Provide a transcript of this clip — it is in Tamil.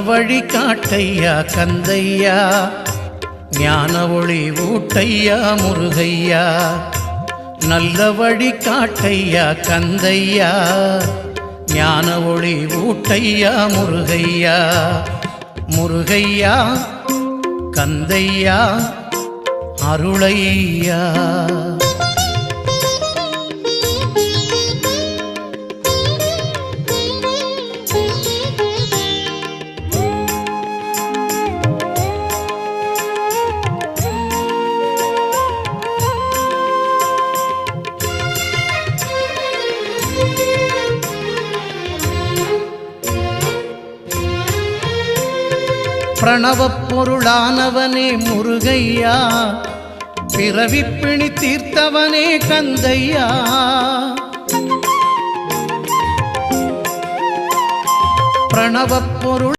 வழி காட்டையா கந்தையா, ஞான ஒளி ஊட்டையா முருகையா. நல்ல வழி காட்டையா கந்தையா, ஞான ஒளி ஊட்டையா முருகையா. முருகையா கந்தையா அருளையா. பிரணவப் பொருளானவனே முருகையா, பிறவிப்பிணி தீர்த்தவனே கந்தையா. பிரணவப் பொருள்